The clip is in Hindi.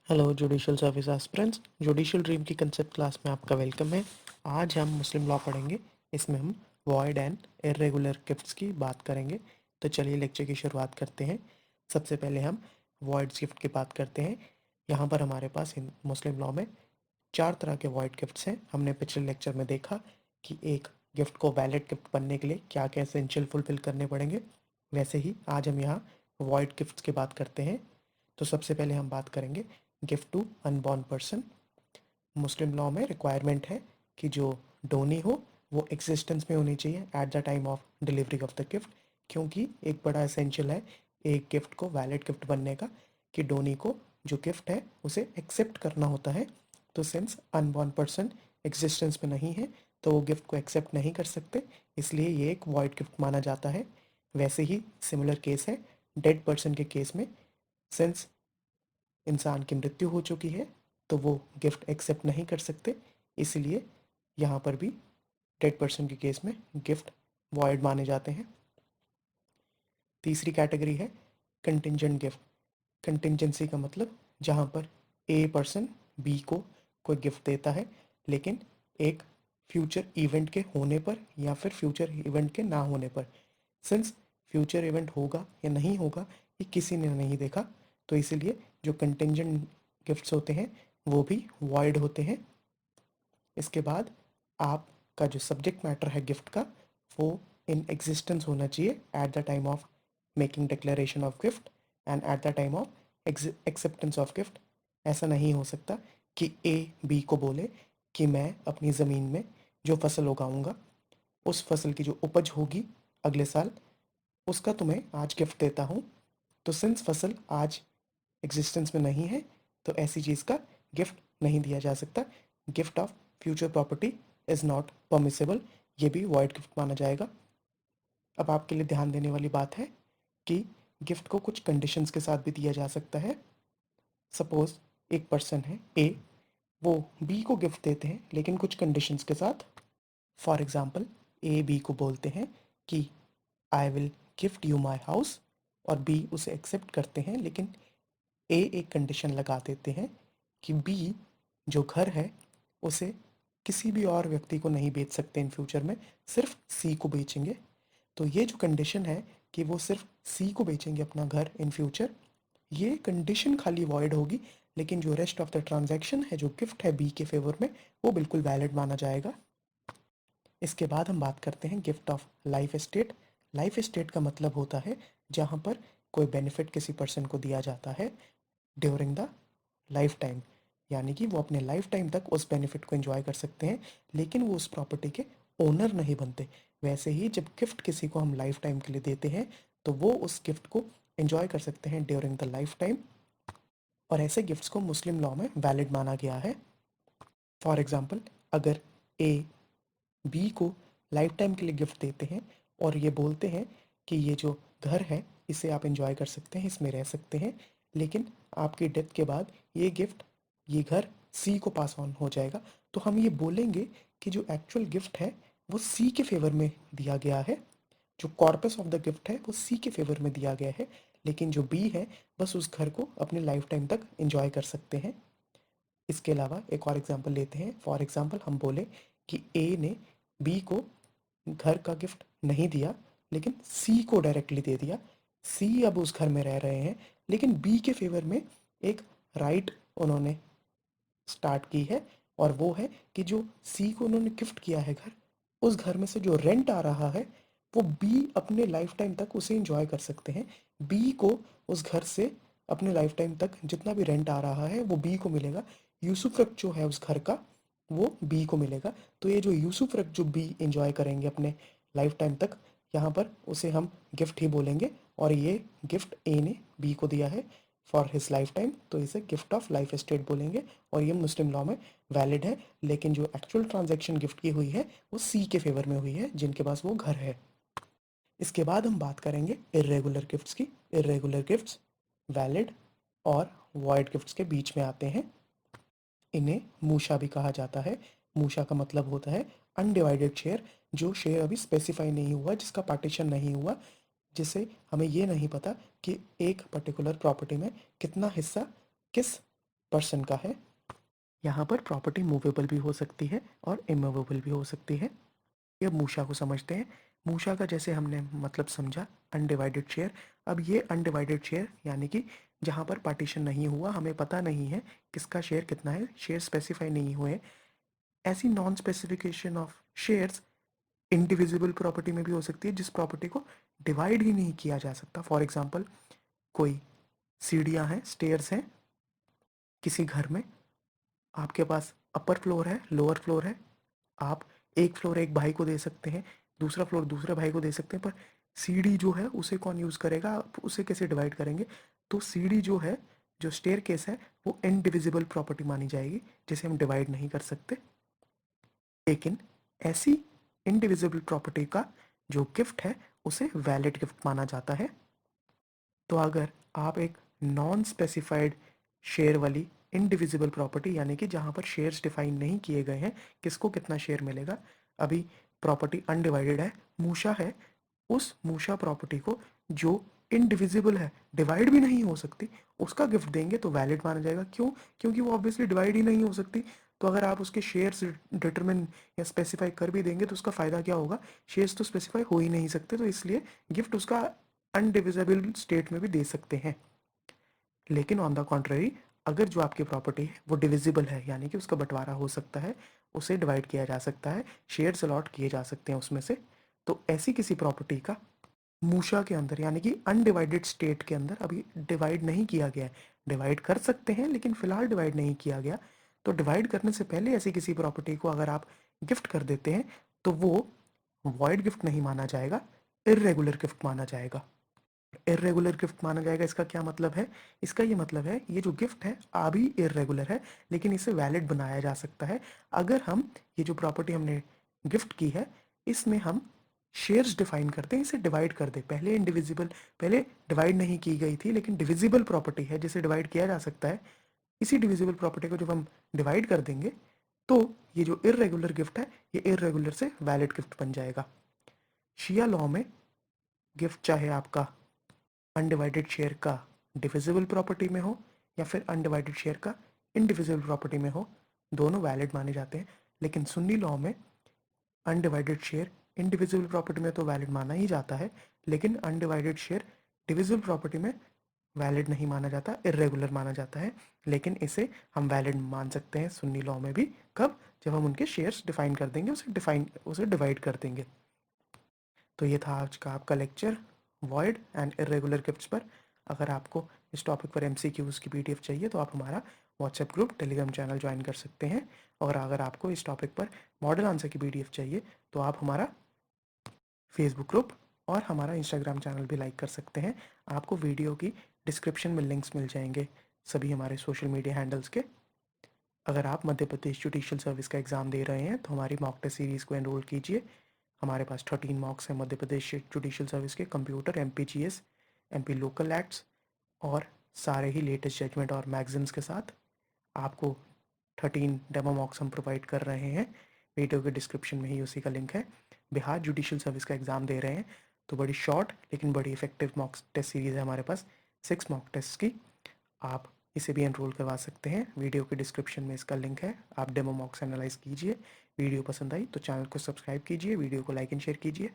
Hello judicial service aspirants. Judicial dream की कंसेप्ट क्लास में आपका वेलकम है। आज हम मुस्लिम लॉ पढ़ेंगे। इसमें हम वॉइड एंड इर्रेगुलर गिफ्ट्स की बात करेंगे। तो चलिए लेक्चर की शुरुआत करते हैं। सबसे पहले हम वॉइड गिफ्ट की बात करते हैं। यहाँ पर हमारे पास मुस्लिम लॉ में 4 तरह के वॉइड गिफ्ट्स हैं। हमने पिछले लेक्चर में देखा कि एक गिफ्ट को वैलिड गिफ्ट बनने के लिए क्या क्या एसेंशियल फुलफिल करने पड़ेंगे। वैसे ही आज हम यहाँ वॉइड गिफ्ट्स की बात करते हैं। तो सबसे पहले हम बात करेंगे gift to unborn person. Muslim law में रिक्वायरमेंट है कि जो डोनी हो वो एग्जिस्टेंस में होनी चाहिए at the time of delivery of the gift, क्योंकि एक बड़ा एसेंशियल है एक गिफ्ट को वैलिड गिफ्ट बनने का कि डोनी को जो गिफ्ट है उसे एक्सेप्ट करना होता है। तो सिंस अनबॉर्न पर्सन एग्जिस्टेंस में नहीं है तो वो गिफ्ट को एक्सेप्ट नहीं कर सकते, इसलिए ये एक वॉइड गिफ्ट माना जाता है। वैसे ही सिमिलर केस है डेड पर्सन के केस में। सिंस इंसान की मृत्यु हो चुकी है तो वो गिफ्ट एक्सेप्ट नहीं कर सकते, इसलिए यहाँ पर भी डेड पर्सन के केस में गिफ्ट वॉइड माने जाते हैं। तीसरी कैटेगरी है कंटिंजेंट गिफ्ट। कंटिंजेंसी का मतलब जहाँ पर ए पर्सन बी को कोई गिफ्ट देता है, लेकिन एक फ्यूचर इवेंट के होने पर या फिर फ्यूचर इवेंट के ना होने पर। सिंस फ्यूचर इवेंट होगा या नहीं होगा ये किसी ने नहीं देखा, तो इसीलिए जो कंटिंजेंट गिफ्ट्स होते हैं वो भी वॉइड होते हैं। इसके बाद आपका जो सब्जेक्ट मैटर है गिफ्ट का वो इन एग्जिस्टेंस होना चाहिए at the time of making declaration of gift and at the time of acceptance of gift. ऐसा नहीं हो सकता कि ए बी को बोले कि मैं अपनी ज़मीन में जो फसल उगाऊंगा उस फसल की जो उपज होगी अगले साल उसका तुम्हें आज गिफ्ट देता हूँ। तो सिंस फसल आज एग्जिस्टेंस में नहीं है तो ऐसी चीज़ का गिफ्ट नहीं दिया जा सकता। Gift of future property is not permissible, ये भी वॉइड गिफ्ट माना जाएगा। अब आपके लिए ध्यान देने वाली बात है कि गिफ्ट को कुछ कंडीशंस के साथ भी दिया जा सकता है। सपोज एक पर्सन है ए, वो बी को गिफ्ट देते हैं लेकिन कुछ कंडीशंस के साथ। फॉर एग्जाम्पल ए बी को बोलते हैं कि I will gift you my house, और बी उसे एक्सेप्ट करते हैं, लेकिन ए एक कंडीशन लगा देते हैं कि बी जो घर है उसे किसी भी और व्यक्ति को नहीं बेच सकते इन फ्यूचर में, सिर्फ सी को बेचेंगे। तो ये जो कंडीशन है कि वो सिर्फ सी को बेचेंगे अपना घर इन फ्यूचर, ये कंडीशन खाली वॉइड होगी, लेकिन जो रेस्ट ऑफ द ट्रांजैक्शन है जो गिफ्ट है बी के फेवर में वो बिल्कुल वैलिड माना जाएगा। इसके बाद हम बात करते हैं gift of life estate. Life estate का मतलब होता है जहाँ पर कोई बेनिफिट किसी पर्सन को दिया जाता है ड्यूरिंग द लाइफ टाइम, यानी कि वो अपने लाइफ टाइम तक उस बेनिफिट को एंजॉय कर सकते हैं लेकिन वो उस प्रॉपर्टी के ओनर नहीं बनते। वैसे ही जब गिफ्ट किसी को हम लाइफ टाइम के लिए देते हैं तो वो उस गिफ्ट को एंजॉय कर सकते हैं ड्यूरिंग द लाइफ टाइम, और ऐसे गिफ्ट्स को मुस्लिम लॉ में वैलिड माना गया है। फॉर एग्जाम्पल अगर ए बी को लाइफ टाइम के लिए गिफ्ट देते हैं और ये बोलते हैं कि ये जो घर है इसे आप एंजॉय कर सकते हैं, इसमें रह सकते हैं, लेकिन आपकी डेथ के बाद ये गिफ्ट ये घर सी को पास ऑन हो जाएगा, तो हम ये बोलेंगे कि जो एक्चुअल गिफ्ट है वो सी के फेवर में दिया गया है। जो कॉर्पस ऑफ द गिफ्ट है वो सी के फेवर में दिया गया है, लेकिन जो बी है बस उस घर को अपने लाइफ टाइम तक एंजॉय कर सकते हैं। इसके अलावा एक और एग्जांपल लेते हैं। फॉर एग्जांपल हम बोले कि ए ने बी को घर का गिफ्ट नहीं दिया लेकिन सी को डायरेक्टली दे दिया। सी अब उस घर में रह रहे हैं लेकिन बी के फेवर में एक राइट उन्होंने स्टार्ट की है, और वो है कि जो सी को उन्होंने गिफ्ट किया है घर, उस घर में से जो रेंट आ रहा है वो बी अपने लाइफ टाइम तक उसे इंजॉय कर सकते हैं। बी को उस घर से अपने लाइफ टाइम तक जितना भी रेंट आ रहा है वो बी को मिलेगा। यूसुफ्रक जो है उस घर का वो बी को मिलेगा। तो ये जो यूसुफ्रक जो बी इंजॉय करेंगे अपने लाइफ टाइम तक, यहाँ पर उसे हम गिफ्ट ही बोलेंगे, और ये गिफ्ट ए ने बी को दिया है फॉर हिज लाइफ टाइम, तो इसे गिफ्ट ऑफ लाइफ एस्टेट बोलेंगे, और ये मुस्लिम लॉ में वैलिड है। लेकिन जो एक्चुअल ट्रांजैक्शन गिफ्ट की हुई है वो सी के फेवर में हुई है जिनके पास वो घर है। इसके बाद हम बात करेंगे इर्रेगुलर गिफ्ट्स की। इर्रेगुलर गिफ्ट्स वैलिड और वॉइड गिफ्ट्स के बीच में आते हैं। इन्हें मूशा भी कहा जाता है। मूशा का मतलब होता है अनडिवाइडेड शेयर, जो शेयर अभी स्पेसिफाई नहीं हुआ, जिसका पार्टीशन नहीं हुआ, जिसे हमें ये नहीं पता कि एक पर्टिकुलर प्रॉपर्टी में कितना हिस्सा किस पर्सन का है। यहाँ पर प्रॉपर्टी मूवेबल भी हो सकती है और इमूवेबल भी हो सकती है। अब मूशा को समझते हैं। मूशा का जैसे हमने मतलब समझा अनडिवाइडेड शेयर। अब ये अनडिवाइडेड शेयर यानी कि जहाँ पर पार्टीशन नहीं हुआ, हमें पता नहीं है किसका शेयर कितना है, शेयर स्पेसिफाई नहीं हुए, ऐसी non specification of shares indivisible property में भी हो सकती है जिस प्रॉपर्टी को डिवाइड ही नहीं किया जा सकता। फॉर एग्जाम्पल कोई सीढ़ियाँ हैं, स्टेयर्स हैं किसी घर में, आपके पास अपर फ्लोर है, लोअर फ्लोर है, आप एक फ्लोर एक भाई को दे सकते हैं, दूसरा फ्लोर दूसरे भाई को दे सकते हैं, पर सीढ़ी जो है उसे कौन यूज़ करेगा, आप उसे कैसे डिवाइड करेंगे? तो सीढ़ी जो है, जो स्टेयर केस है, वो इनडिविजिबल प्रॉपर्टी मानी जाएगी जिसे हम डिवाइड नहीं कर सकते। लेकिन ऐसी इनडिविजिबल प्रॉपर्टी का जो गिफ्ट है उसे वैलिड गिफ्ट माना जाता है। तो अगर आप एक नॉन स्पेसिफाइड शेयर वाली इनडिविजिबल प्रॉपर्टी यानी कि जहाँ पर शेयर्स डिफाइन नहीं किए गए हैं, किसको कितना शेयर मिलेगा, अभी प्रॉपर्टी अनडिवाइडेड है, मूशा है, उस मूशा प्रॉपर्टी को जो इनडिविजिबल है, डिवाइड भी नहीं हो सकती, उसका गिफ्ट देंगे तो वैलिड माना जाएगा। क्यों? क्योंकि वो ऑब्वियसली डिवाइड ही नहीं हो सकती। तो अगर आप उसके शेयर्स डिटरमिन या स्पेसिफाई कर भी देंगे तो उसका फ़ायदा क्या होगा? शेयर्स तो स्पेसिफाई हो ही नहीं सकते, तो इसलिए गिफ्ट उसका अनडिविजिबल स्टेट में भी दे सकते हैं। लेकिन ऑन द कॉन्ट्ररी अगर जो आपकी प्रॉपर्टी है वो डिविजिबल है यानी कि उसका बंटवारा हो सकता है, उसे डिवाइड किया जा सकता है, शेयर्स अलॉट किए जा सकते हैं उसमें से, तो ऐसी किसी प्रॉपर्टी का मूशा के अंदर यानी कि अनडिवाइडेड स्टेट के अंदर अभी डिवाइड नहीं किया गया है, डिवाइड कर सकते हैं लेकिन फिलहाल डिवाइड नहीं किया गया, तो डिवाइड करने से पहले ऐसी किसी प्रॉपर्टी को अगर आप गिफ्ट कर देते हैं तो वो वॉइड गिफ्ट नहीं माना जाएगा, इर्रेगुलर गिफ्ट माना जाएगा। इरेगुलर गिफ्ट माना जाएगा, इसका क्या मतलब है? इसका ये मतलब है ये जो गिफ्ट है अभी इरेगुलर है लेकिन इसे वैलिड बनाया जा सकता है अगर हम ये जो प्रॉपर्टी हमने गिफ्ट की है इसमें हम शेयर्स डिफाइन करते हैं, इसे डिवाइड कर दे। पहले इंडिविजिबल, पहले डिवाइड नहीं की गई थी लेकिन डिविजिबल प्रॉपर्टी है जिसे डिवाइड किया जा सकता है, इसी डिविजिबल प्रॉपर्टी को जब हम डिवाइड कर देंगे तो ये जो इरेगुलर गिफ्ट है ये इरेगुलर से वैलिड गिफ्ट बन जाएगा। शिया लॉ में गिफ्ट चाहे आपका अनडिवाइडेड शेयर का डिविजिबल प्रॉपर्टी में हो या फिर अनडिवाइडेड शेयर का इनडिविजिबल प्रॉपर्टी में हो, दोनों वैलिड माने जाते हैं। लेकिन सुन्नी लॉ में अनडिवाइडेड शेयर इंडिविजुअल प्रॉपर्टी में तो वैलिड माना ही जाता है, लेकिन अनडिवाइडेड शेयर डिविजिबल प्रॉपर्टी में वैलिड नहीं माना जाता, इरेगुलर माना जाता है। लेकिन इसे हम वैलिड मान सकते हैं सुन्नी लॉ में भी, कब? जब हम उनके शेयर्स डिफाइन कर देंगे, उसे डिवाइड कर देंगे। तो ये था आज का आपका lecture void and irregular gifts पर। अगर आपको इस टॉपिक पर एमसीक्यूज़ की पीडीएफ चाहिए तो आप हमारा WhatsApp group, Telegram channel join कर सकते हैं। और अगर आपको इस टॉपिक पर मॉडल आंसर की पीडीएफ चाहिए तो आप हमारा फेसबुक ग्रुप और हमारा इंस्टाग्राम चैनल भी लाइक कर सकते हैं। आपको वीडियो की डिस्क्रिप्शन में लिंक्स मिल जाएंगे सभी हमारे सोशल मीडिया हैंडल्स के। अगर आप मध्य प्रदेश जुडिशियल सर्विस का एग्ज़ाम दे रहे हैं तो हमारी मॉक टेस्ट सीरीज़ को एनरोल कीजिए। हमारे पास 13 मॉक्स हैं मध्य प्रदेश जुडिशियल सर्विस के, कंप्यूटर, एमपीजीएस, एमपी लोकल एक्ट्स और सारे ही लेटेस्ट जजमेंट और मैगजीम्स के साथ। आपको 13 डेमो मॉक्स हम प्रोवाइड कर रहे हैं, वीडियो के डिस्क्रिप्शन में ही उसी का लिंक है। बिहार जुडिशियल सर्विस का एग्ज़ाम दे रहे हैं तो बड़ी शॉर्ट लेकिन बड़ी इफेक्टिव मॉक टेस्ट सीरीज़ है हमारे पास 6 मॉक टेस्ट की, आप इसे भी एनरोल करवा सकते हैं। वीडियो के डिस्क्रिप्शन में इसका लिंक है, आप डेमो मॉक्स एनालाइज कीजिए। वीडियो पसंद आई तो चैनल को सब्सक्राइब कीजिए, वीडियो को लाइक एंड शेयर कीजिए।